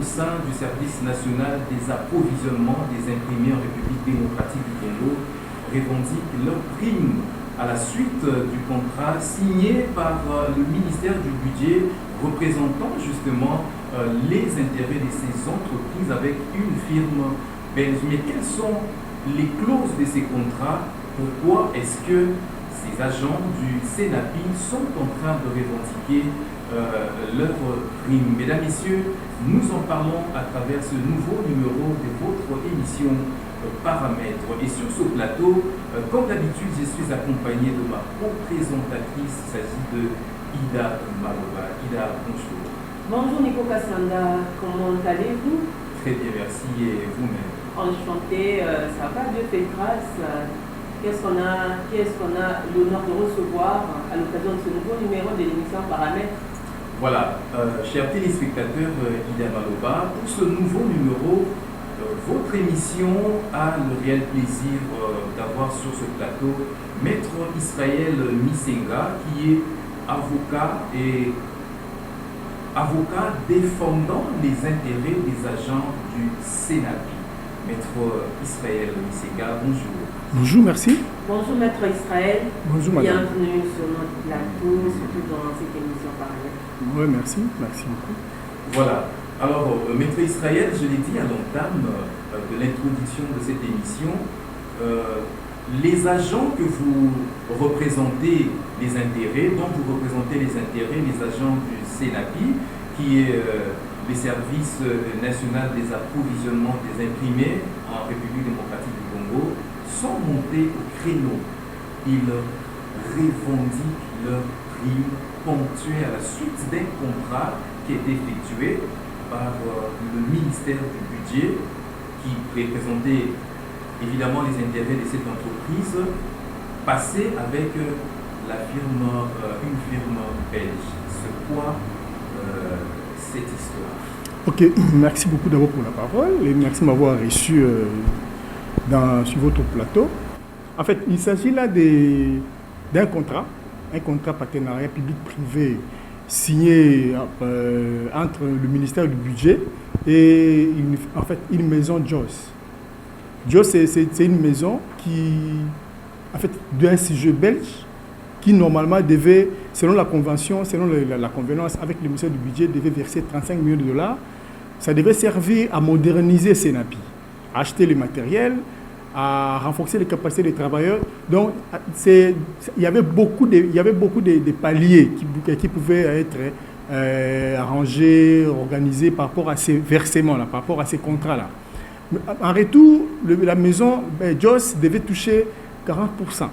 au sein du service national des approvisionnements des imprimés en République démocratique du Congo revendiquent leur prime à la suite du contrat signé par le ministère du Budget représentant justement les intérêts de ces entreprises avec une firme belge. Mais quelles sont les clauses de ces contrats? Pourquoi est-ce que ces agents du CENAPI sont en train de revendiquer leur prime? Mesdames, Messieurs, nous en parlons à travers ce nouveau numéro de votre émission Paramètres. Et sur ce plateau, comme d'habitude, je suis accompagné de ma co-présentatrice. Il s'agit de Ida Maloba. Ida, bonjour. Bonjour Nico Kassanda, comment allez-vous? Très bien, merci. Et vous-même? Enchanté, ça va, Dieu fait grâce. Qu'est-ce qu'on a l'honneur de recevoir à l'occasion de ce nouveau numéro de l'émission Paramètres? Voilà, chers téléspectateurs, Ida Maloba, pour ce nouveau numéro, votre émission a le réel plaisir d'avoir sur ce plateau Maître Israël Misenga, qui est avocat défendant les intérêts des agents du CENAPI. Maître Israël Misenga, bonjour. Bonjour, merci. Bonjour Maître Israël. Bonjour madame. Bienvenue sur notre plateau, surtout dans cette émission Paramètres. Oui, merci beaucoup. Voilà. Alors, Maître Israël, je l'ai dit à l'entame de l'introduction de cette émission, les agents que vous représentez les intérêts, dont vous représentez les intérêts, les agents du CENAPI, qui est le service national des approvisionnements des imprimés en République démocratique du Congo, sont montés au créneau. Ils revendiquent leur prime ponctuée à la suite d'un contrat qui est effectué par le ministère du Budget, qui représentait évidemment les intérêts de cette entreprise, passé avec une firme belge. C'est quoi cette histoire? Ok, merci beaucoup d'abord pour la parole et merci de m'avoir reçu sur votre plateau. En fait, il s'agit là d'un contrat partenariat public-privé signé entre le ministère du Budget et une maison Joss. Joss, c'est une maison d'un sujet belge qui normalement devait, selon la convention, selon la convenance avec le ministère du Budget, devait verser 35 millions de dollars. Ça devait servir à moderniser CENAPI, à acheter le matériel, à renforcer les capacités des travailleurs. Donc, il y avait beaucoup de paliers qui pouvaient être arrangés, organisés par rapport à ces versements-là, par rapport à ces contrats-là. En retour, la maison Joss devait toucher 40%.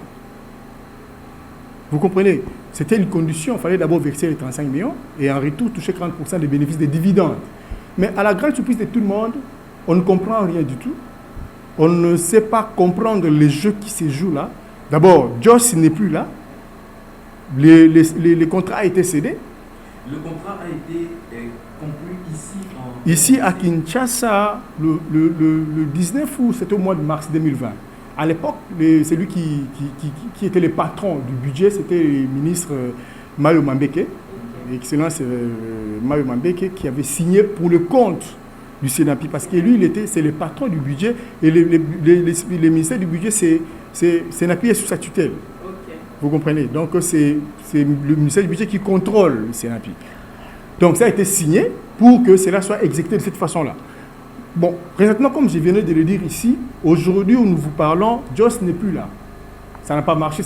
Vous comprenez? C'était une condition, il fallait d'abord verser les 35 millions et en retour toucher 40% des bénéfices des dividendes. Mais à la grande surprise de tout le monde, on ne comprend rien du tout. On ne sait pas comprendre les jeux qui se jouent là. D'abord, Joss n'est plus là. Le contrat a été cédé. Le contrat a été conclu ici à Kinshasa le 19 août, c'était au mois de mars 2020. À l'époque, celui qui était le patron du budget, c'était le ministre Mayo Mambeke, l'excellence Mayo Mambeke, qui avait signé pour le compte du CENAPI, parce que lui, c'est le patron du budget, et le ministère du budget, CENAPI est sous sa tutelle. Okay. Vous comprenez? Donc, c'est le ministère du budget qui contrôle le CENAPI. Donc, ça a été signé pour que cela soit exécuté de cette façon-là. Bon, présentement, comme je venais de le dire ici, aujourd'hui où nous vous parlons, Joss n'est plus là. Ça n'a pas marché,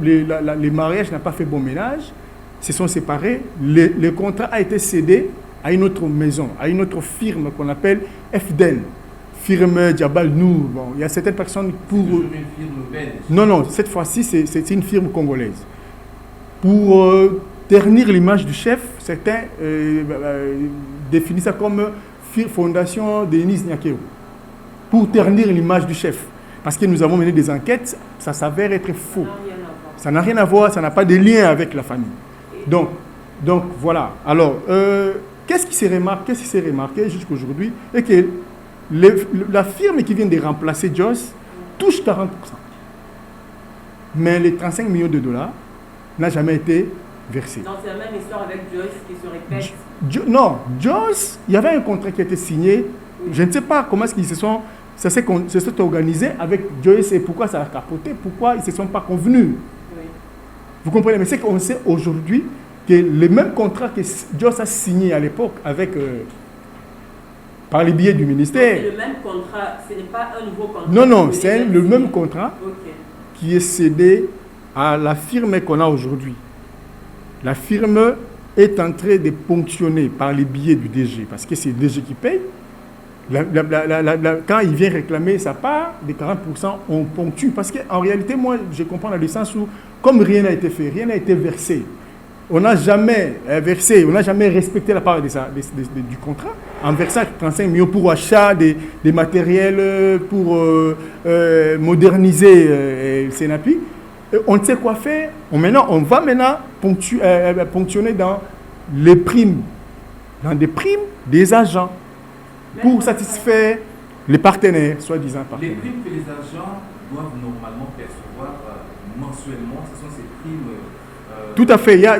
le mariage n'a pas fait bon ménage, se sont séparés, le contrat a été cédé à une autre maison, à une autre firme qu'on appelle FDEN, firme Djabal Nour. Bon, il y a certaines personnes pour... C'est une firme belge. Non, cette fois-ci, c'est une firme congolaise. Pour ternir l'image du chef, certains définissent ça comme fondation Denis Nyakeo. Pour ternir l'image du chef. Parce que nous avons mené des enquêtes, ça s'avère être faux. Ça n'a rien à voir, ça n'a pas de lien avec la famille. Donc voilà. Alors, qu'est-ce qui s'est remarqué jusqu'à aujourd'hui? Et que la firme qui vient de remplacer Joss touche 40%. Mais les 35 millions de dollars n'a jamais été versé. Donc c'est la même histoire avec Joyce qui se répète. Non, Joyce, il y avait un contrat qui a été signé. Oui. Je ne sais pas comment est-ce qu'ils se sont organisés avec Joyce et pourquoi ça a capoté, pourquoi ils ne se sont pas convenus. Oui. Vous comprenez? Mais c'est qu'on sait aujourd'hui que le même contrat que Joyce a signé à l'époque avec... par les billets du ministère. C'est le même contrat, ce n'est pas un nouveau contrat. Non, c'est le même contrat qui est cédé à la firme qu'on a aujourd'hui. La firme est en train de ponctionner par les billets du DG, parce que c'est le DG qui paye. Quand il vient réclamer sa part, des 40%, on ponctue. Parce qu'en réalité, moi, je comprends dans le sens où, comme rien n'a été fait, rien n'a été versé, on n'a jamais versé, on n'a jamais respecté la part du contrat en versant 35 millions pour achat des matériels pour moderniser Senapi. On ne sait quoi faire. On va maintenant ponctionner dans les primes, dans des primes des agents pour satisfaire les partenaires, soi-disant partenaires. Les primes que les agents doivent normalement percevoir mensuellement, ce sont ces primes... Tout à fait, il y a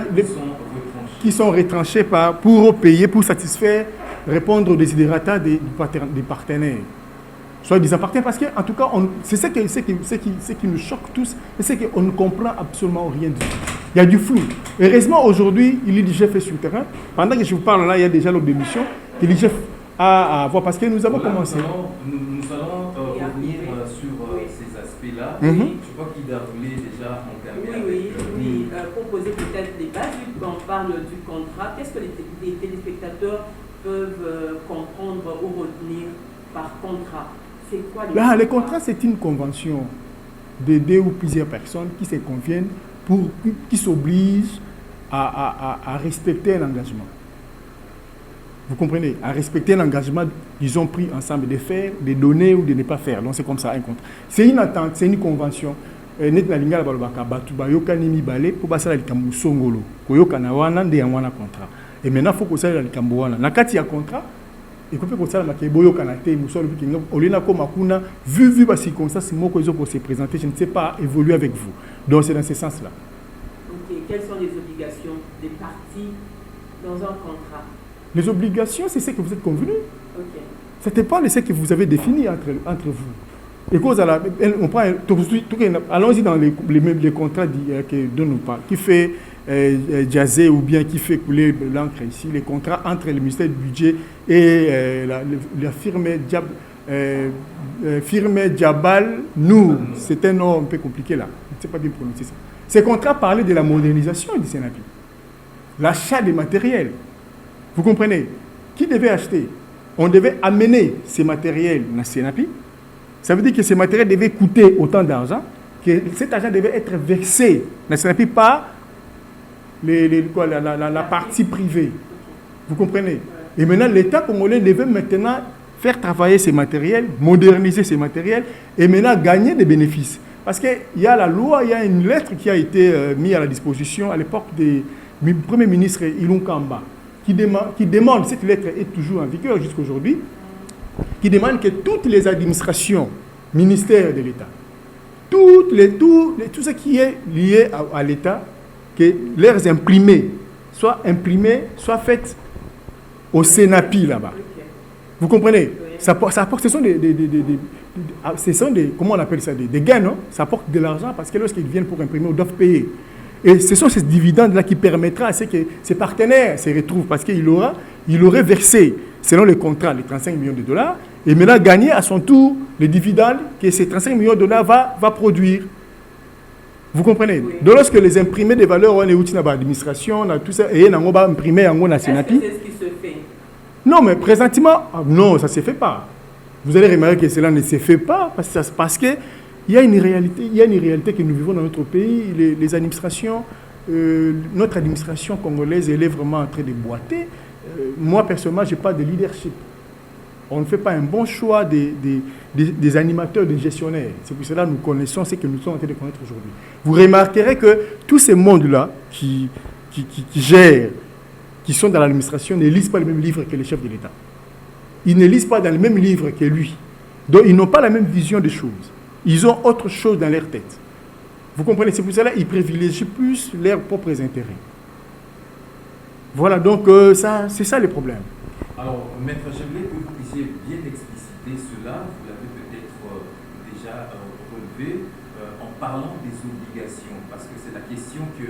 qui sont retranchés pour payer, pour satisfaire, répondre aux desiderata des partenaires. Soit disant partenaires, parce qu'en tout cas, c'est ce qui nous choque tous, c'est qu'on ne comprend absolument rien du tout. Il y a du flou. Heureusement, aujourd'hui, l'IGF est sur le terrain. Pendant que je vous parle là, il y a déjà l'autre démission que l'IGF a à voir, parce que nous avons commencé. Nous allons revenir sur ces aspects-là. Mm-hmm. Je crois qu'il a voulu déjà entamé. Oui. Proposer peut-être les bases, vu qu'on parle du contrat. Qu'est-ce que les téléspectateurs peuvent comprendre ou retenir par contrat? C'est quoi les contrats, c'est une convention de 2 ou plusieurs personnes qui se conviennent, qui s'obligent à respecter un engagement. Vous comprenez? À respecter un engagement qu'ils ont pris ensemble de faire, de donner ou de ne pas faire. Donc c'est comme ça un contrat. C'est une attente, c'est une convention. Net na lingala balobaka batu bayokani mibale po basala likambo songolo koyokana wana nde ya wana contrat. Et maintenant faut que ça la likambo wana na kati ya contrat et qu'on peut que ça la boyokana te musolo bikinga olina ko makuna vu ba circonstances moko ezo pour se présenter, je ne sais pas évoluer avec vous. Donc c'est dans ce sens-là. OK, quelles sont les obligations des parties dans un contrat? Les obligations, c'est ce que vous êtes convenus. OK. Ça dépend de ce que vous avez défini entre vous. Et cause on prend allons-y dans les contrats dont nous parlons, qui fait jaser ou bien qui fait couler l'encre ici, les contrats entre le ministère du budget et la firme Jabal Nour. C'est un nom un peu compliqué là, je ne sais pas bien prononcer ça. Ces contrats parlaient de la modernisation du Senapi, l'achat des matériels. Vous comprenez? Qui devait acheter? On devait amener ces matériels dans le Senapi. Ça veut dire que ces matériels devaient coûter autant d'argent, que cet argent devait être versé dans le Senapi par la partie privée. Vous comprenez? Et maintenant, l'État congolais devait maintenant faire travailler ces matériels, moderniser ces matériels et maintenant gagner des bénéfices. Parce qu'il y a la loi, il y a une lettre qui a été mise à la disposition à l'époque du Premier ministre Ilunga Kamba, qui demande, cette lettre est toujours en vigueur jusqu'à aujourd'hui, qui demande que toutes les administrations, ministères de l'État, tout ce qui est lié à l'État, que leurs imprimés, soit faites au Senapi là-bas. Vous comprenez? Ça apporte, ce sont des comment on appelle ça, des gains, non? Ça apporte de l'argent parce que lorsqu'ils viennent pour imprimer, ils doivent payer. Et ce sont ces dividendes-là qui permettra à ce que ces partenaires se retrouvent parce qu'il aurait versé, selon le contrat, les 35 millions de dollars, et maintenant gagner à son tour les dividendes que ces 35 millions de dollars va produire. Vous comprenez? Oui. Donc lorsque les imprimés des valeurs, on est outil dans l'administration, tout ça, et on va imprimer en Est-ce que c'est ce qui se fait? Non, mais présentement, non, ça ne se fait pas. Vous allez remarquer que cela ne se fait pas parce que il y a une réalité que nous vivons dans notre pays. Les administrations, notre administration congolaise, elle est vraiment en train de boiter. Moi, personnellement, je n'ai pas de leadership. On ne fait pas un bon choix des animateurs, des gestionnaires. C'est pour cela que nous connaissons ce que nous sommes en train de connaître aujourd'hui. Vous remarquerez que tous ces mondes-là qui gèrent, qui sont dans l'administration, ne lisent pas le même livre que les chefs de l'État. Ils ne lisent pas dans le même livre que lui. Donc, ils n'ont pas la même vision des choses. Ils ont autre chose dans leur tête. Vous comprenez? C'est pour cela qu'ils privilégient plus leurs propres intérêts. Voilà, donc c'est ça le problème. Alors, Maître, j'aimerais que vous puissiez bien expliciter cela. Vous l'avez peut-être déjà relevé en parlant des obligations, parce que c'est la question que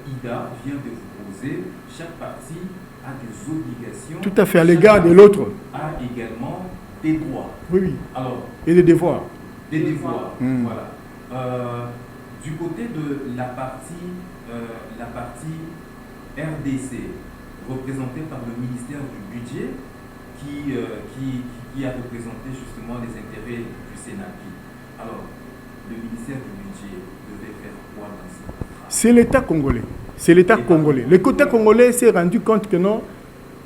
Ida vient de vous poser. Chaque partie a des obligations. Tout à fait, à l'égard de l'autre. A également des droits. Oui, oui. Alors, et des devoirs. Des devoirs, voilà. Du côté de la partie RDC, représentée par le ministère du Budget, qui a représenté justement les intérêts du Sénapi. Alors, le ministère du Budget devait faire quoi dans ce contrat? C'est l'État congolais. C'est l'État congolais. Le côté congolais s'est rendu compte que non,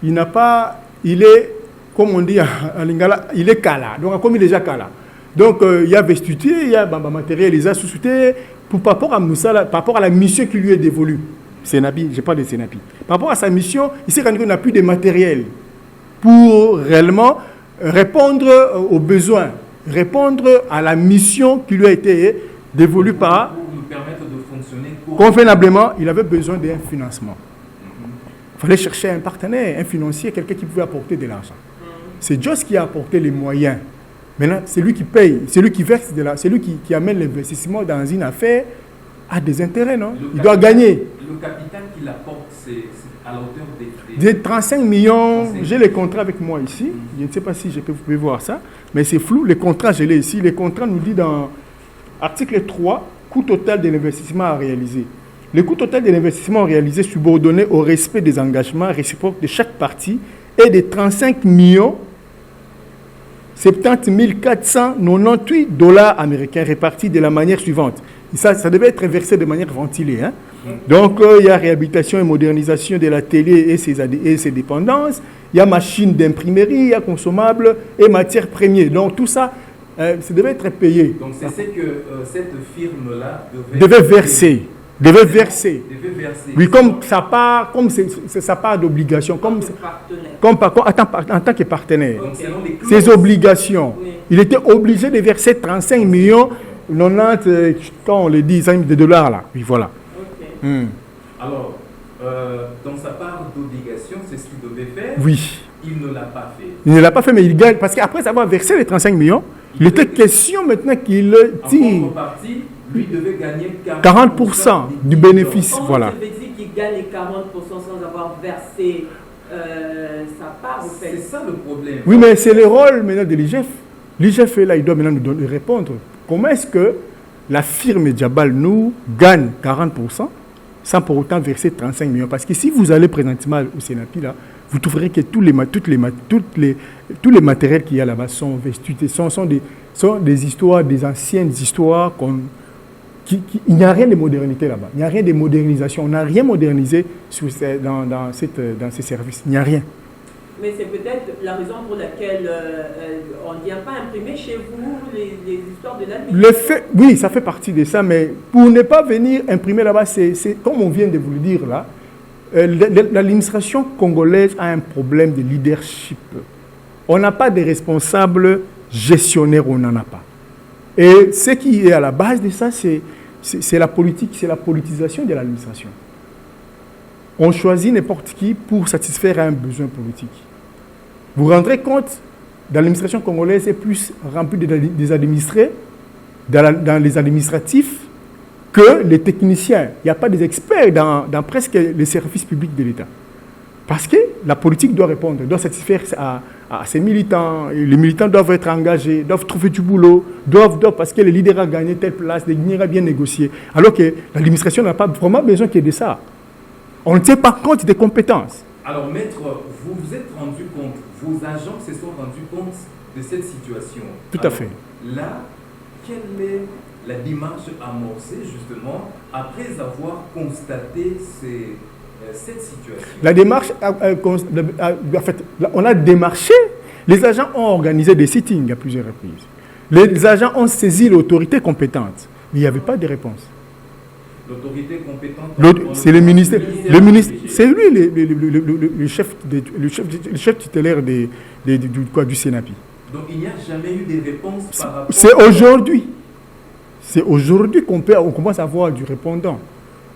il n'a pas, il est, comme on dit en lingala, il est cala. Donc, comme il est déjà cala. Donc, il y a vestuté, il y a matériel, il a sous-souté, par rapport à Moussala, par rapport à la mission qui lui est dévolue. Sénapi, je parle de Sénapi. Par rapport à sa mission, il s'est rendu compte qu'il n'a plus de matériel pour réellement répondre aux besoins, répondre à la mission qui lui a été dévolue par... Pour nous permettre de fonctionner convenablement, il avait besoin d'un financement. Il fallait chercher un partenaire, un financier, quelqu'un qui pouvait apporter de l'argent. C'est Joss qui a apporté les moyens. Maintenant, c'est lui qui paye, c'est lui qui verse de l'argent, c'est lui qui amène l'investissement dans une affaire à des intérêts, non? Il doit gagner. Le capital qu'il apporte, c'est à la hauteur des 35 millions. J'ai les contrats avec moi ici. Je ne sais pas si vous pouvez voir ça, mais c'est flou. Les contrats, je l'ai ici. Les contrats nous disent dans article 3, coût total de l'investissement à réaliser. Le coût total de l'investissement réalisé subordonné au respect des engagements réciproques de chaque partie est de 35 millions 70 498 $ américains répartis de la manière suivante. Ça devait être versé de manière ventilée. Hein? Donc, il y a réhabilitation et modernisation de la télé et ses dépendances. Il y a machine d'imprimerie, il y a consommables et matières premières. Donc, tout ça, ça devait être payé. Donc, c'est ce que cette firme-là devait verser. Oui, comme ça part d'obligation, en tant que partenaire. Okay. Ses obligations. Oui. Il était obligé de verser 35 millions 90, quand on le dit, de dollars là. Oui, voilà. Okay. Alors, dans sa part d'obligation, c'est ce qu'il devait faire. Oui. Il ne l'a pas fait. Il ne l'a pas fait, mais il gagne. Parce qu'après avoir versé les 35 millions, il était question maintenant qu'il tire. Lui devait gagner 40% du bénéfice. Comment voilà. ça veut dire qu'il gagne 40% sans avoir versé sa part, en fait? C'est ça le problème. Oui, mais c'est le rôle maintenant de l'IGF. L'IGF est là, il doit maintenant nous répondre. Comment est-ce que la firme Djabal nous gagne 40% sans pour autant verser 35 millions? Parce que si vous allez présentement au Sénapi, là, vous trouverez que tous les matériels qu'il y a là-bas sont vestus, sont des histoires, des anciennes histoires il n'y a rien de modernité là-bas. Il n'y a rien de modernisation. On n'a rien modernisé dans ces services. Il n'y a rien. Mais c'est peut-être la raison pour laquelle on ne vient pas imprimer chez vous les histoires de l'administration. Oui, ça fait partie de ça, mais pour ne pas venir imprimer là-bas, c'est comme on vient de vous le dire là, l'administration congolaise a un problème de leadership. On n'a pas de responsables gestionnaires, on n'en a pas. Et ce qui est à la base de ça, c'est la politique, c'est la politisation de l'administration. On choisit n'importe qui pour satisfaire un besoin politique. Vous vous rendrez compte, dans l'administration congolaise, c'est plus rempli des administrés, dans les administratifs, que les techniciens. Il n'y a pas des experts dans presque les services publics de l'État. Parce que la politique doit répondre, doit satisfaire à ses militants. Les militants doivent être engagés, doivent trouver du boulot, parce que le leader a gagné telle place, le leader a bien négocié. Alors que l'administration n'a pas vraiment besoin qu'il y ait de ça. On ne tient pas compte des compétences. Alors, maître, vous vous êtes rendu compte, vos agents se sont rendus compte de cette situation. Tout à fait. Là, quelle est la démarche amorcée, justement, après avoir constaté cette situation? La démarche, en fait, on a démarché. Les agents ont organisé des sittings à plusieurs reprises. Les agents ont saisi l'autorité compétente. Mais il n'y avait pas de réponse. L'autorité compétente, c'est le ministère. C'est lui le chef tutélaire du Sénapi. Donc il n'y a jamais eu de réponse par rapport... C'est aujourd'hui. C'est aujourd'hui qu'on commence à avoir du répondant.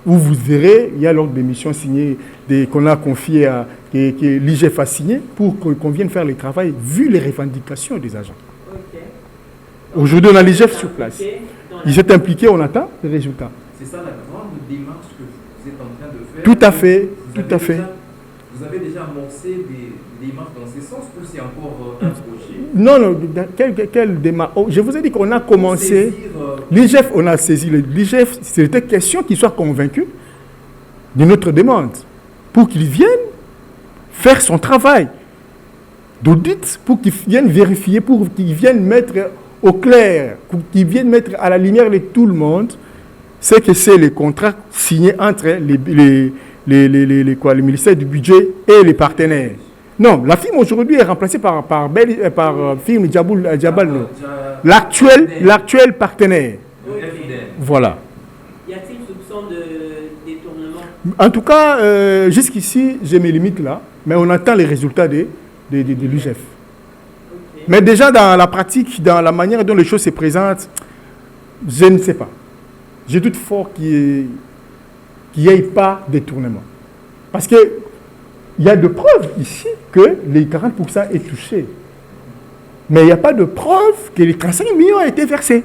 où vous verrez, il y a l'ordre de mission signé, qu'on a confié à, que l'IGF a signé pour qu'on vienne faire le travail, vu les revendications des agents. Ok. Aujourd'hui, on a l'IGF sur place. Ils étaient impliqués, on attend les résultats. C'est ça la grande démarche que vous êtes en train de faire. Tout à fait, tout à fait. Vous avez déjà amorcé des démarches dans ce sens ou c'est encore un projet? Non, non, quelle démarche? Je vous ai dit qu'on a commencé. L'IGF, on a saisi l'IGF, c'était question qu'il soit convaincu de notre demande pour qu'il vienne faire son travail d'audit, pour qu'il vienne vérifier, pour qu'il vienne mettre au clair, pour qu'il vienne mettre à la lumière de tout le monde ce que c'est les contrats signés entre le ministère du budget et les partenaires. Non, la firme aujourd'hui est remplacée par firme Djabal, l'actuel partenaire. Okay. Voilà. Y a-t-il soupçon de détournement? En tout cas, jusqu'ici, j'ai mes limites là, mais on attend les résultats de l'UGF. Okay. Mais déjà dans la pratique, dans la manière dont les choses se présentent, je ne sais pas. Je doute fort qu'il n'y ait pas de détournement. Parce qu'il y a de preuves ici que les 40% est touché. Mais il n'y a pas de preuve que les 35 millions ont été versés.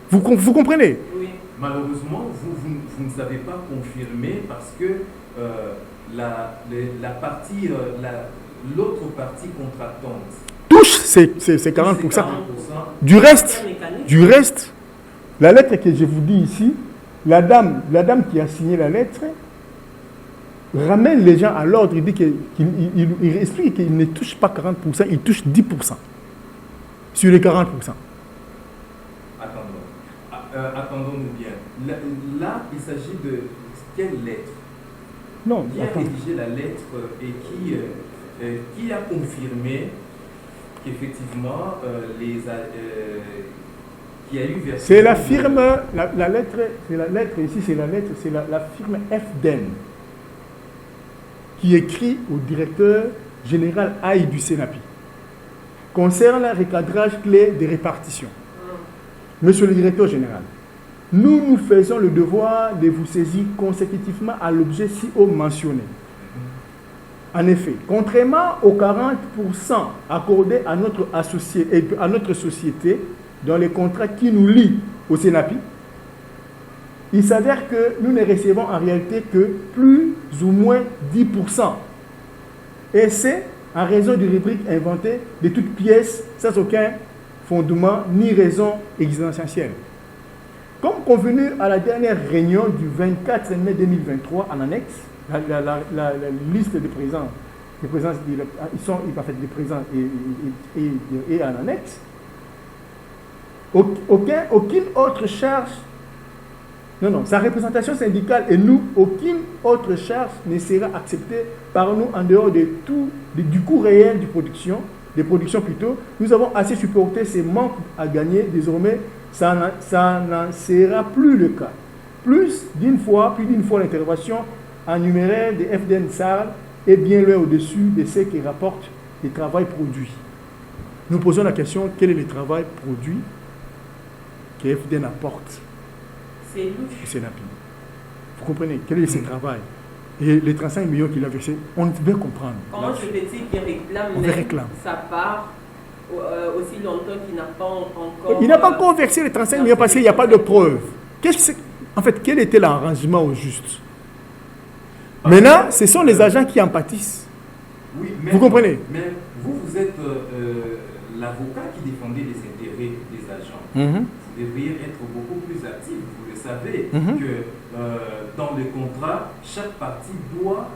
Vous comprenez? Oui. Malheureusement, vous ne savez pas confirmer parce que l'autre partie contractante touche ces 40%. Du reste, la lettre que je vous dis ici, la dame qui a signé la lettre ramène les gens à l'ordre. Il dit qu'il explique qu'il ne touche pas 40%, il touche 10% sur les 40%. Attendons-nous bien. Là, il s'agit de quelle lettre? Non, qui a rédigé la lettre et qui a confirmé qu'effectivement qui a eu versé. C'est la firme, la lettre, c'est la lettre ici, c'est la firme FDEN qui écrit au directeur général AI du Sénapi concernant le recadrage clé des répartitions. Monsieur le directeur général, nous faisons le devoir de vous saisir consécutivement à l'objet si haut mentionné. En effet, contrairement aux 40% accordés à notre associé et à notre société dans les contrats qui nous lient au Sénapi, il s'avère que nous ne recevons en réalité que plus ou moins 10%. Et c'est en raison du rubrique inventé de toutes pièces sans aucun fondement ni raison existentielle. Comme convenu à la dernière réunion du 24 mai 2023 en annexe, la liste des présents, ils sont des présents et en annexe, aucune autre charge, sa représentation syndicale et nous, aucune autre charge ne sera acceptée par nous en dehors de tout, du coût réel de production. Nous avons assez supporté ces manques à gagner. Désormais, ça n'en sera plus le cas. Plus d'une fois l'intervention en numéraire de FDN SAR est bien loin au-dessus de ce qui rapporte le travail produit. Nous posons la question, quel est le travail produit que FDN apporte au Sénapi? Vous comprenez? Quel est ce travail? Et les 35 millions qu'il a versés, on veut comprendre. Comment se fait-il qu'il réclame sa part aussi longtemps qu'il n'a pas encore... Il n'a pas encore versé les 35 millions parce qu'il n'y a pas de preuve. En fait, quel était l'arrangement au juste? Maintenant, ce sont les agents qui en pâtissent. Oui, vous comprenez? Mais vous êtes l'avocat qui défendait les intérêts des agents. Vous devriez être beaucoup plus actif. Vous le savez que dans le contrat, chaque partie doit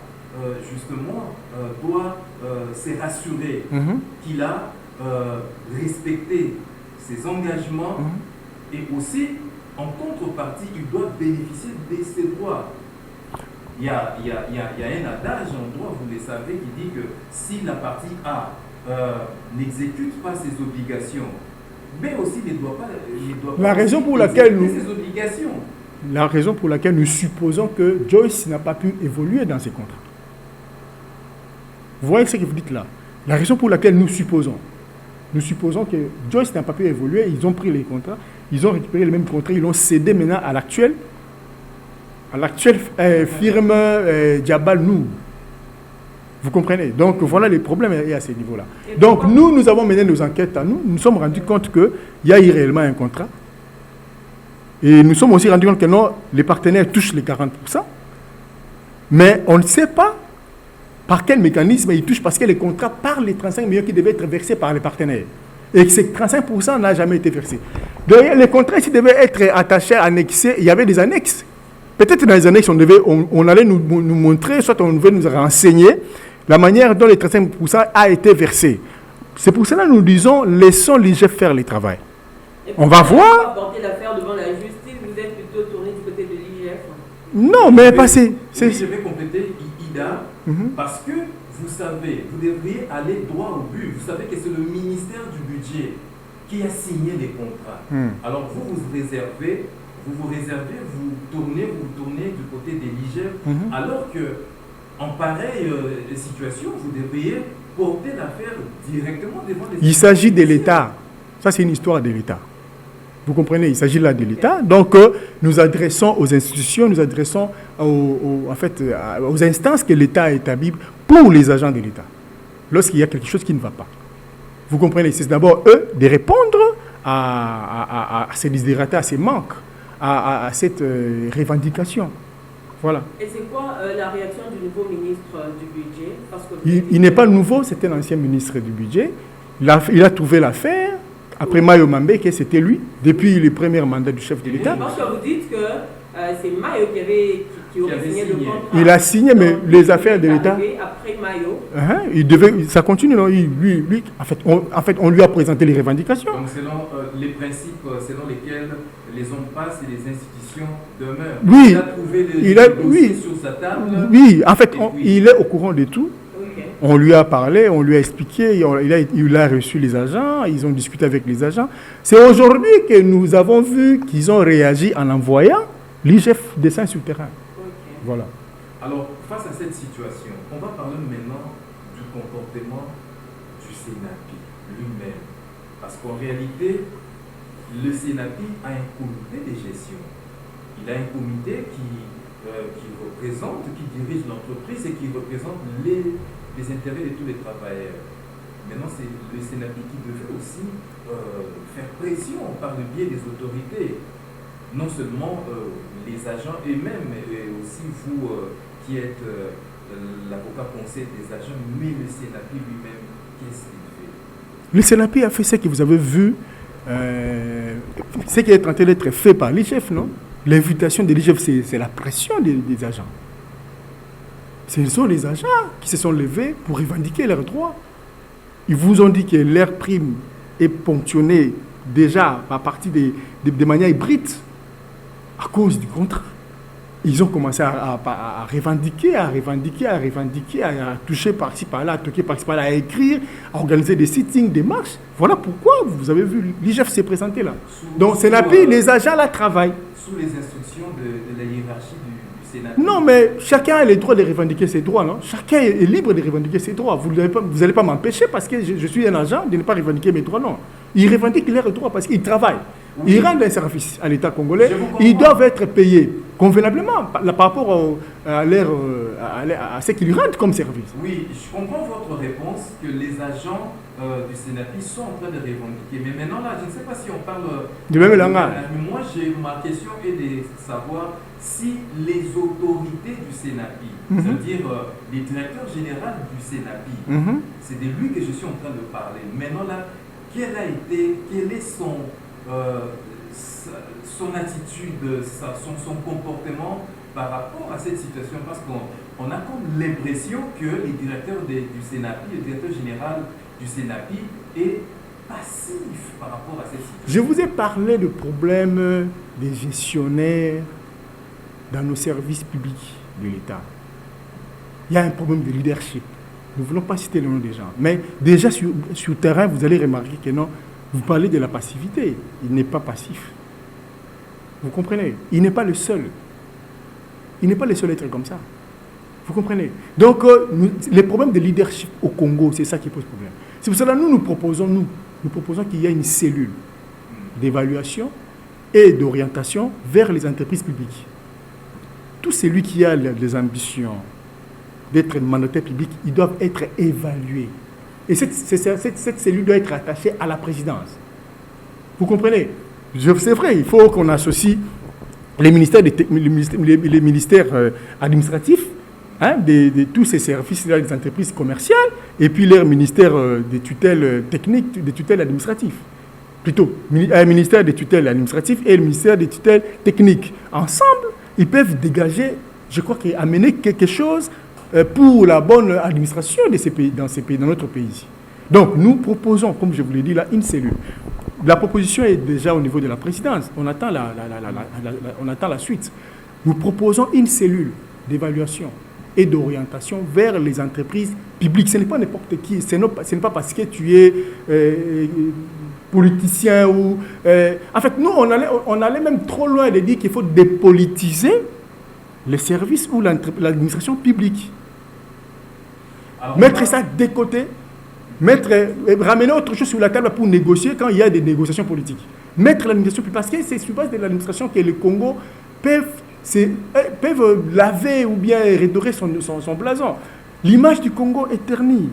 se rassurer qu'il a respecté ses engagements et aussi, en contrepartie, il doit bénéficier de ses droits. Il y a un adage en droit, vous le savez, qui dit que si la partie A n'exécute pas ses obligations, mais aussi ne doit pas la raison pour laquelle ses obligations. La raison pour laquelle nous supposons que Joyce n'a pas pu évoluer dans ses contrats. Vous voyez ce que vous dites là? La raison pour laquelle nous supposons que Joyce n'a pas pu évoluer, ils ont pris les contrats, ils ont récupéré les mêmes contrats, ils l'ont cédé maintenant à l'actuel à l'actuelle firme Diabal nous. Vous comprenez? Donc voilà les problèmes à ce niveau-là. Donc nous avons mené nos enquêtes à nous. Nous sommes rendus compte qu'il y a eu réellement un contrat. Et nous sommes aussi rendus compte que non, les partenaires touchent les 40%. Mais on ne sait pas par quel mécanisme ils touchent, parce que les contrats parlent les 35 millions qui devaient être versés par les partenaires. Et que ces 35% n'ont jamais été versés. Donc les contrats, s'ils devaient être attachés, annexés, il y avait des annexes. Peut-être dans les annexes, on allait nous montrer, soit on devait nous renseigner la manière dont les 35% a été versé. C'est pour cela que nous disons, laissons l'IGF faire le travail. On va voir. Porter l'affaire devant la justice, vous êtes plutôt tourné du côté de l'IGF. Non, mais passez. Oui, je vais compléter Ida, parce que vous savez, vous devriez aller droit au but. Vous savez que c'est le ministère du budget qui a signé les contrats. Alors vous réservez, vous tournez du côté de l'IGF, alors que en pareille situation, vous devriez porter l'affaire directement devant les... Il s'agit de l'État. Ça, c'est une histoire de l'État. Vous comprenez? Il s'agit là de l'État. Donc, nous adressons aux institutions, nous adressons aux instances que l'État a établies pour les agents de l'État. Lorsqu'il y a quelque chose qui ne va pas. Vous comprenez? C'est d'abord eux de répondre à ces désiderata, à ces manques, à cette revendication. Voilà. Et c'est quoi la réaction du nouveau ministre du budget? Parce que il n'est pas nouveau, c'était l'ancien ministre du budget. Il a trouvé l'affaire. Après Mayo Mambe, c'était lui, depuis le premier mandat du chef de l'État. Parce que vous dites que c'est Mayo qui aurait signé le contrat. Il a signé, mais donc, les affaires de l'État... Après Mayo... ça continue, non? Lui, en fait, on lui a présenté les revendications. Donc selon les principes selon lesquels les hommes passent et les institutions demeurent. Oui. Il a trouvé le dossier sur sa table. Oui, en fait, il est au courant de tout. On lui a parlé, on lui a expliqué, il a reçu les agents, ils ont discuté avec les agents. C'est aujourd'hui que nous avons vu qu'ils ont réagi en envoyant l'IGF descend sur le terrain. Voilà. Alors, face à cette situation, on va parler maintenant du comportement du CENAPI lui-même. Parce qu'en réalité, le CENAPI a un comité de gestion. Il a un comité qui représente, qui dirige l'entreprise et qui représente les intérêts de tous les travailleurs. Maintenant, c'est le CENAPI qui devait aussi faire pression par le biais des autorités. Non seulement les agents eux-mêmes, mais aussi vous qui êtes l'avocat conseil des agents, mais le CENAPI lui-même, qu'est-ce qu'il fait? Le CENAPI a fait ce que vous avez vu, ce qui est en train d'être fait par l'IGF, non? L'invitation de l'IGF, c'est la pression des agents. Ce sont les agents qui se sont levés pour revendiquer leurs droits. Ils vous ont dit que leur prime est ponctionnée déjà à partir de manière hybride à cause du contrat. Ils ont commencé à revendiquer, à toucher par-ci par-là, à toquer par-ci par-là, à écrire, à organiser des sittings, des marches. Voilà pourquoi vous avez vu, l'IGF s'est présenté là. Donc CENAPI, les agents là travaillent. Sous les instructions de la hiérarchie du Sénat. Non, mais chacun a le droit de revendiquer ses droits, non? Chacun est libre de revendiquer ses droits. Vous n'allez pas m'empêcher parce que je suis un agent de ne pas revendiquer mes droits, non. Ils revendiquent leurs droits parce qu'ils travaillent. Oui. Ils rendent un service à l'État congolais. Ils doivent être payés convenablement par rapport à ce qu'ils rendent comme service. Oui, je comprends votre réponse que les agents du CENAPI sont en train de revendiquer. Mais maintenant, là, je ne sais pas si on parle de même langage. Moi, ma question est de savoir si les autorités du CENAPI, c'est-à-dire les directeurs généraux du CENAPI, c'est de lui que je suis en train de parler. Maintenant, là, quelle est son attitude, son comportement par rapport à cette situation? Parce qu'on a comme l'impression que les directeurs du CENAPI, le directeur général du CENAPI est passif par rapport à cette situation. Je vous ai parlé de problèmes des gestionnaires dans nos services publics de l'État. Il y a un problème de leadership. Nous ne voulons pas citer le nom des gens. Mais déjà sur le terrain, vous allez remarquer que non, vous parlez de la passivité. Il n'est pas passif. Vous comprenez? Il n'est pas le seul. Il n'est pas le seul à être comme ça. Vous comprenez? Donc, les problèmes de leadership au Congo, c'est ça qui pose problème. C'est pour cela que nous proposons qu'il y ait une cellule d'évaluation et d'orientation vers les entreprises publiques. tout celui qui a les ambitions d'être mandataire public, ils doivent être évalués. Et cette cellule doit être attachée à la présidence. Vous comprenez? C'est vrai, il faut qu'on associe les ministères, les ministères administratifs, hein, de tous ces services-là des entreprises commerciales, et puis leur ministère des tutelles techniques, des tutelles administratives. Plutôt, un ministère des tutelles administratives et le ministère des tutelles techniques. Ensemble, ils peuvent dégager, je crois, amener quelque chose pour la bonne administration de ces pays, dans notre pays. Donc, nous proposons, comme je vous l'ai dit là, une cellule. La proposition est déjà au niveau de la présidence. On attend la suite. Nous proposons une cellule d'évaluation et d'orientation vers les entreprises publiques. Ce n'est pas n'importe qui. Ce n'est pas parce que tu es politicien ou... En fait, nous, on allait même trop loin de dire qu'il faut dépolitiser les services ou l'administration publique. Alors, mettre ça de côté, ramener autre chose sur la table pour négocier quand il y a des négociations politiques. Mettre l'administration publique, parce que c'est sur base de l'administration que le Congo peuvent laver ou bien redorer son blason. L'image du Congo est ternie.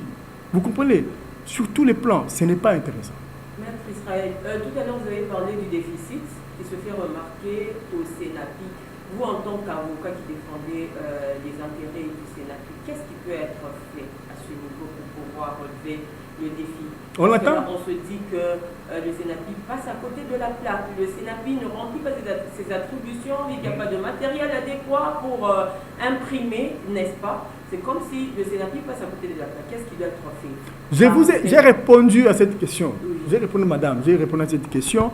Vous comprenez? Sur tous les plans, ce n'est pas intéressant. Maître Israël, tout à l'heure vous avez parlé du déficit qui se fait remarquer au CENAPI. Vous, en tant qu'avocat qui défendez les intérêts du CENAPI, qu'est-ce qui peut être fait à ce niveau pour pouvoir relever le défi? On attend. On se dit que le CENAPI passe à côté de la plaque. Le CENAPI ne remplit pas ses attributions, il n'y a pas de matériel adéquat pour imprimer, n'est-ce pas? C'est comme si le CENAPI passe à côté de la plaque. Qu'est-ce qui doit être fait? J'ai répondu à cette question. Oui. J'ai répondu à cette question.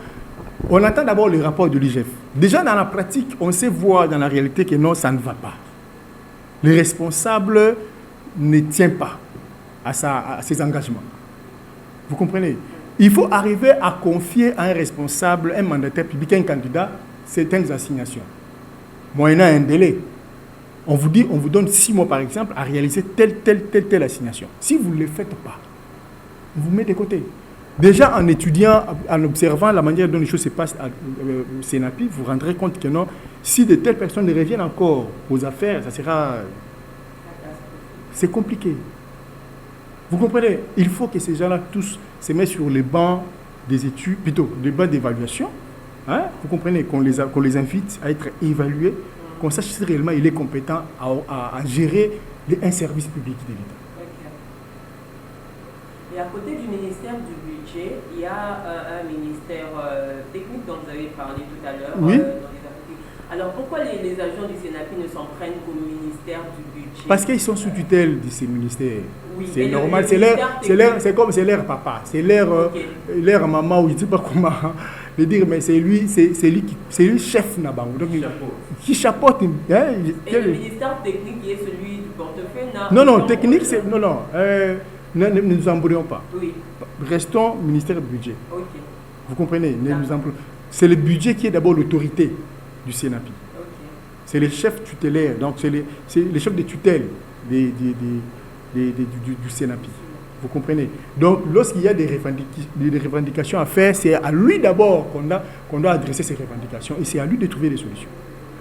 On attend d'abord le rapport de l'IGF. Déjà dans la pratique, on sait voir dans la réalité que non, ça ne va pas. Le responsable ne tient pas à ses engagements. Vous comprenez? Il faut arriver à confier à un responsable, un mandataire public, un candidat, certaines assignations. Moyennant un délai. On vous donne 6 mois par exemple à réaliser telle assignation. Si vous ne le faites pas, on vous met de côté. Déjà en étudiant, en observant la manière dont les choses se passent au CENAPI, vous vous rendrez compte que non, si de telles personnes reviennent encore aux affaires, ça sera... C'est compliqué. Vous comprenez? Il faut que ces gens-là tous se mettent sur les bancs des études, plutôt les bancs d'évaluation. Hein? Vous comprenez? Qu'on les invite à être évalués, qu'on sache si réellement il est compétent à gérer un service public de l'État. Et à côté du ministère du Budget, il y a un ministère technique dont vous avez parlé tout à l'heure. Oui. Alors pourquoi les agents du CENAPI ne s'en prennent qu'au ministère du Budget? Parce qu'ils sont sous tutelle de ces ministères. Oui, c'est normal, c'est leur papa, c'est leur maman, ou je ne sais pas comment le dire, mais c'est lui chef Nabango. Qui chapeaute. Hein, et le ministère technique qui est celui du portefeuille Non, technique, c'est... Non. Ne nous embrouillons pas. Oui. Restons ministère du budget. Okay. Vous comprenez? C'est le budget qui est d'abord l'autorité du CENAPI. Okay. C'est les chefs tutélaires, donc c'est les chefs de tutelle du CENAPI. Vous comprenez? Donc lorsqu'il y a des revendications à faire, c'est à lui d'abord qu'on doit adresser ces revendications et c'est à lui de trouver des solutions.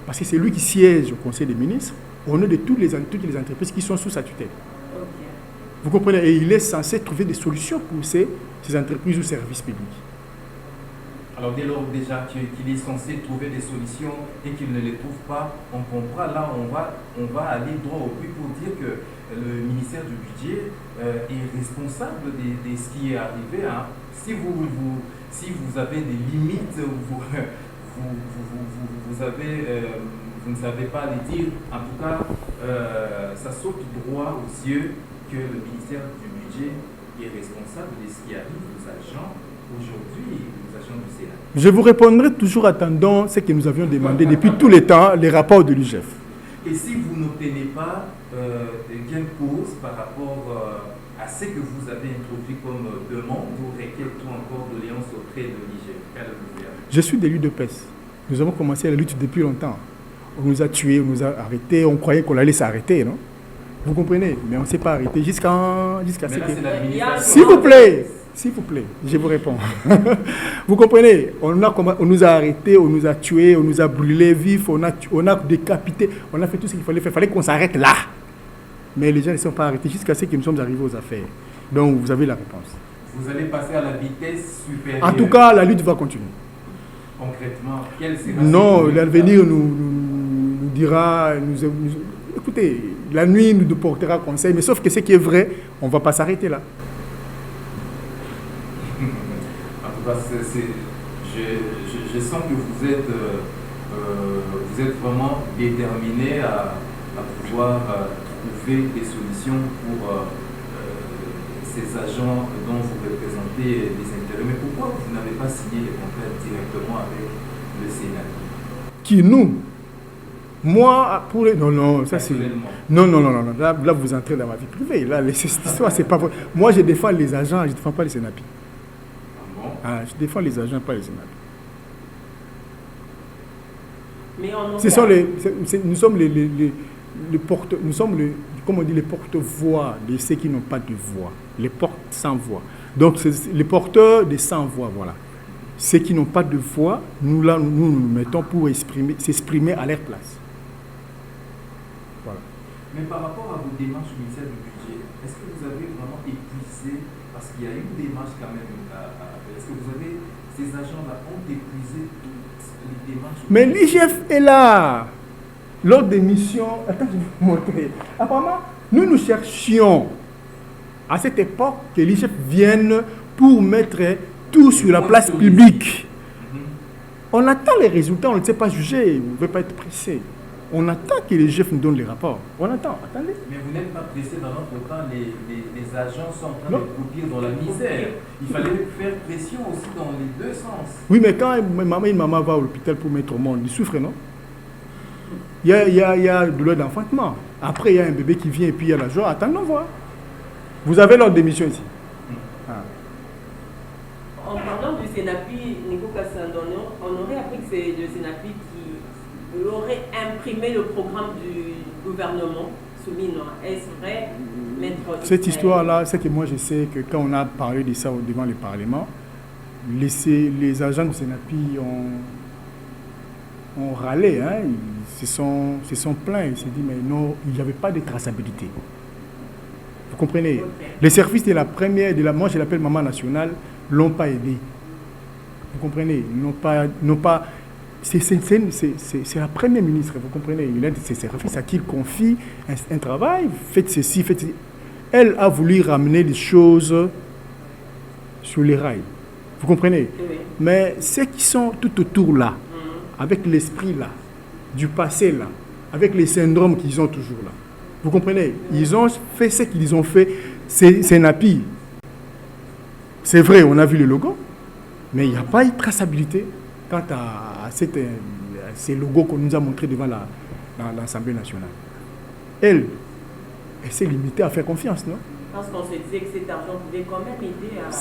Parce que c'est lui qui siège au Conseil des ministres au nom de toutes les entreprises qui sont sous sa tutelle. Vous comprenez? Et il est censé trouver des solutions pour ces entreprises ou services publics. Alors dès lors déjà qu'il est censé trouver des solutions et qu'il ne les trouve pas, on comprend là, on va aller droit au but pour dire que le ministère du Budget est responsable de ce qui est arrivé. Hein. Si vous avez des limites, vous ne savez pas les dire, en tout cas, ça saute droit aux yeux que le ministère du Budget est responsable de ce qui arrive aux agents aujourd'hui, aux agents du Sénat. Je vous répondrai toujours attendant ce que nous avions demandé depuis tous les temps, les rapports de l'IGF. Et si vous n'obtenez pas gain de cause par rapport à ce que vous avez introduit comme demande, vous requêtez encore doléance auprès de l'IGF? Je suis de l'UDPS. Nous avons commencé la lutte depuis longtemps. On nous a tués, on nous a arrêtés, on croyait qu'on allait s'arrêter, non? Vous comprenez? Mais on ne s'est pas arrêté jusqu'à ce que... Là, S'il vous plaît, S'il vous plaît, je vous réponds. Vous comprenez, on nous a arrêtés, on nous a tués, on nous a brûlés vifs, on a décapité, on a fait tout ce qu'il fallait faire. Il fallait qu'on s'arrête là. Mais les gens ne sont pas arrêtés jusqu'à ce que nous sommes arrivés aux affaires. Donc, vous avez la réponse. Vous allez passer à la vitesse supérieure. En tout cas, la lutte va continuer. Concrètement, quelle sera Non, l'avenir nous dira... écoutez, la nuit nous portera conseil, mais sauf que ce qui est vrai, on ne va pas s'arrêter là. En tout cas, je sens que vous êtes vraiment déterminé à pouvoir trouver des solutions pour ces agents dont vous représentez les intérêts. Mais pourquoi vous n'avez pas signé les contrats directement avec le Sénat? Qui, nous? Moi, pour les... Non, ça c'est... Non. Là, vous entrez dans ma vie privée. Là, cette histoire, c'est pas vrai. Moi, je défends les agents, je ne défends pas les Sénapis. Ah bon? Je défends les agents, pas les Sénapis. Mais nous sommes les porte, nous sommes comme on dit, les porte-voix de ceux qui n'ont pas de voix, les portes sans voix. Donc, c'est les porteurs des sans voix, voilà. Ceux qui n'ont pas de voix, nous mettons pour s'exprimer à leur place. Voilà. Mais par rapport à vos démarches au ministère du Budget, est-ce que vous avez vraiment épuisé, parce qu'il y a une démarche quand même est-ce que ces agents-là ont épuisé toutes les démarches? Mais l'IGF est là. Lors des missions, attends, je vais vous montrer. Apparemment, nous cherchions à cette époque que l'IGF vienne pour mettre tout sur la place publique. On attend les résultats, on ne sait pas juger, on ne veut pas être pressé. On attend que l'IGF nous donne les rapports. On attend, attendez. Mais vous n'êtes pas pressé dans notre temps, les agents sont en train de courir dans la misère. Il fallait faire pression aussi dans les deux sens. Oui, mais quand une maman va à l'hôpital pour mettre au monde, il souffre, non? Il y a douleur d'enfantement. Après, il y a un bébé qui vient et puis il y a la joie. Attendons voir. Vous avez l'ordre d'émission ici. En parlant du Sénapi, Nico Kassandono, on aurait appris que c'est le Sénapi qui aurait imprimé le programme du gouvernement soumis. Est-ce vrai, maître? Cette histoire-là, c'est que moi je sais que quand on a parlé de ça devant le Parlement, les agents du Sénapi ont râlé, hein. Ils se sont plaints, ils se disent mais non, il n'y avait pas de traçabilité. Vous comprenez? Okay. Les services de la première, moi je l'appelle Maman Nationale, l'ont pas aidé. Vous comprenez? Ils n'ont pas. C'est la première ministre, vous comprenez? Il a de ses services à qui il confie un travail, faites ceci, faites ceci. Elle a voulu ramener les choses sur les rails. Vous comprenez? Oui. Mais ceux qui sont tout autour là, avec l'esprit là, du passé là, avec les syndromes qu'ils ont toujours là. Vous comprenez? Ils ont fait ce qu'ils ont fait. C'est Napi. C'est vrai, on a vu le logo, mais il n'y a pas eu de traçabilité quant à ces logos qu'on nous a montrés devant l'Assemblée nationale. Elle s'est limitée à faire confiance, non? Parce qu'on se disait que cet argent pouvait quand même aider à...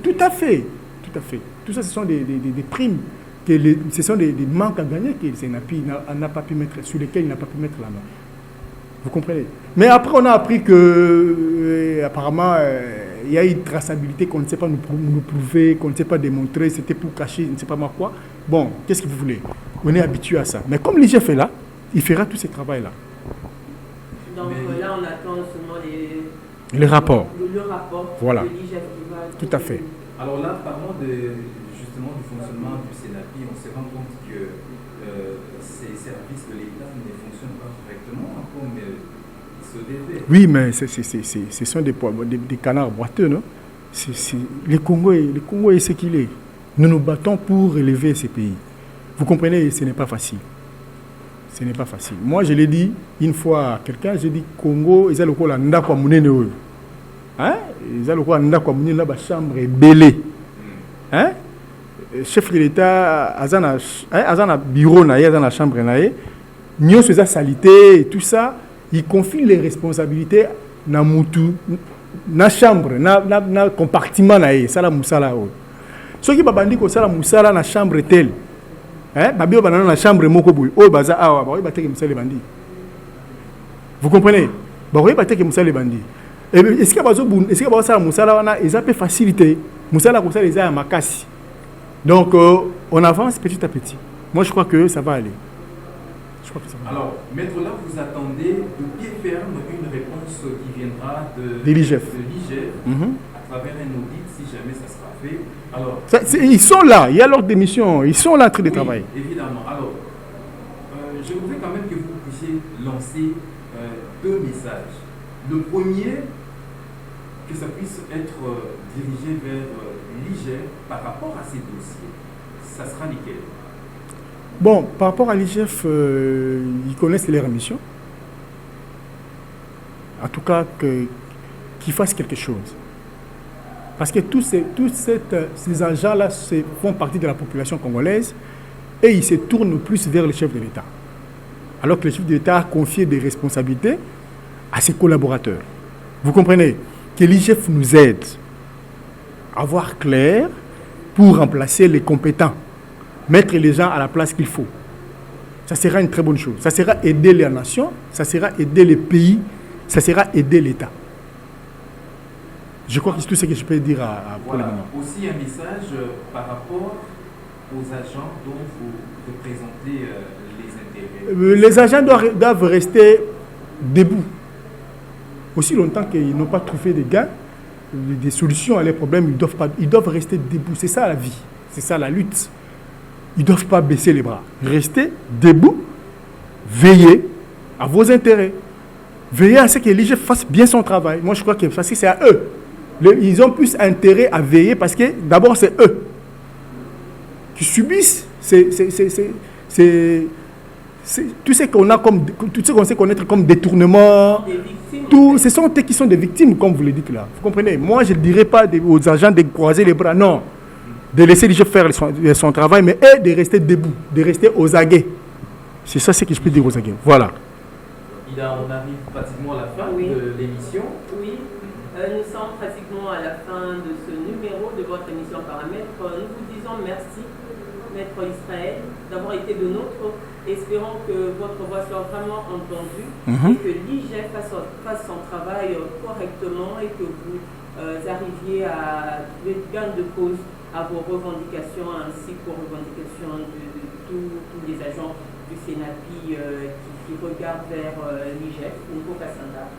Tout à fait. Tout ça, ce sont des primes. Ce sont des manques à gagner que Sénapi n'a pas pu mettre, sur lesquels il n'a pas pu mettre la main. Vous comprenez? Mais après, on a appris que, apparemment, il y a une traçabilité qu'on ne sait pas nous prouver, qu'on ne sait pas démontrer, c'était pour cacher, je ne sais pas moi quoi. Bon, qu'est-ce que vous voulez? On est habitué à ça. Mais comme l'IGF est là, il fera tout ce travail-là. Donc là, on attend seulement les rapports. Le rapport voilà. de l'IGF qui va... Tout à fait. Alors là, parlons justement du fonctionnement du Sénapi. On se rend compte que ces services de l'État ne fonctionnent pas correctement comme ils se devaient. Oui, mais ce sont des canards boiteux, non? Le Congo est ce qu'il est. Nous nous battons pour élever ces pays. Vous comprenez, ce n'est pas facile. Ce n'est pas facile. Moi, je l'ai dit une fois à quelqu'un, j'ai dit Congo, ils ont le coup là, ndakwa munene oyo. Hein? Ils ont le coup ndakwa munene là, chambre belé. Hein? Chef de l'État, azana bureau na azana chambre na ye, nyos eza salité et tout ça, il confie les responsabilités na mutu, na chambre, na compartiment na ye, sala musala o. Ceux qui babandi ko sala musala na chambre telle. Babio banana na chambre moko boy o baza awa ba bateke musale bandi. Vous comprenez? Ba oui bateke musale bandi. Est-ce qu'il y a ça Moussala ils ont facilité Moussala comme ça les a à Makassi. Donc on avance petit à petit. Moi je crois que ça va aller. Alors, maître, là, vous attendez de pied ferme une réponse qui viendra de l'IGF à travers un audit, si jamais ça sera fait. Alors, ils sont là, il y a leur démission, ils sont là en train de travailler. Évidemment. Alors, je voudrais quand même que vous puissiez lancer 2 messages. Le premier, que ça puisse être dirigé vers l'IGF par rapport à ces dossiers. Ça sera lesquels? Bon, par rapport à l'IGF, ils connaissent leur mission. En tout cas, qu'ils fassent quelque chose. Parce que tous ces agents-là font partie de la population congolaise et ils se tournent plus vers le chef de l'État. Alors que le chef de l'État a confié des responsabilités à ses collaborateurs. Vous comprenez? Que l'IGF nous aide à voir clair pour remplacer les compétents. Mettre les gens à la place qu'il faut. Ça sera une très bonne chose. Ça sera aider les nations, ça sera aider les pays, ça sera aider l'État. Je crois que c'est tout ce que je peux dire pour le moment. Aussi un message par rapport aux agents dont vous représentez les intérêts. Les agents doivent rester debout. Aussi longtemps qu'ils n'ont pas trouvé des gains, des solutions à leurs problèmes, ils doivent rester debout. C'est ça la vie, c'est ça la lutte. Ils ne doivent pas baisser les bras. Restez debout, veillez à vos intérêts. Veillez à ce que l'IGF fasse bien son travail. Moi, je crois que c'est à eux. Ils ont plus intérêt à veiller parce que d'abord, c'est eux qui subissent tout ce qu'on sait connaître comme détournement. Ce sont eux qui sont des victimes, comme vous le dites là. Vous comprenez? Moi, je ne dirais pas aux agents de croiser les bras. Non. De laisser l'IGF faire son travail, mais eux, de rester debout, de rester aux aguets. C'est ça ce que je peux dire aux aguets. Voilà. On arrive pratiquement à la fin de l'émission. Oui, nous sommes pratiquement à la fin de ce numéro de votre émission Paramètres. Nous vous disons merci, Maître Israël, d'avoir été de nôtre. Espérons que votre voix soit vraiment entendue et que l'IGF fasse son travail correctement et que vous arriviez à trouver gain de cause à vos revendications ainsi qu'aux revendications de tous les agents du CENAPI qui regardent vers l'IGF, Nico Kassanda.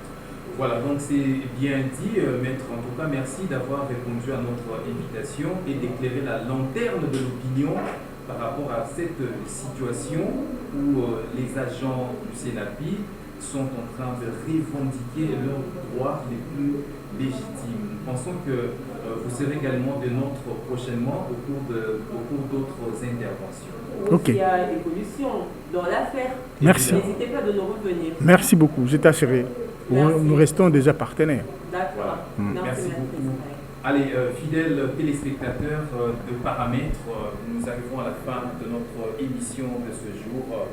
Voilà, donc c'est bien dit, Maître. En tout cas, merci d'avoir répondu à notre invitation et d'éclairer la lanterne de l'opinion par rapport à cette situation où les agents du CENAPI sont en train de revendiquer leurs droits les plus légitimes. Nous pensons que vous serez également de nôtres prochainement au cours d'autres interventions. Il y a évolution dans l'affaire. Merci. N'hésitez pas de nous revenir. Merci beaucoup, je t'assurerai. Nous restons déjà partenaires. D'accord. Merci beaucoup. Allez, fidèles téléspectateurs de Paramètres, nous arrivons à la fin de notre émission de ce jour.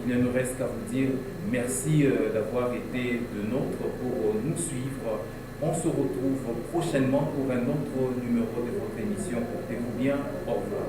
Il ne nous reste qu'à vous dire merci d'avoir été de nôtres pour nous suivre. On se retrouve prochainement pour un autre numéro de votre émission. Portez-vous bien. Au revoir.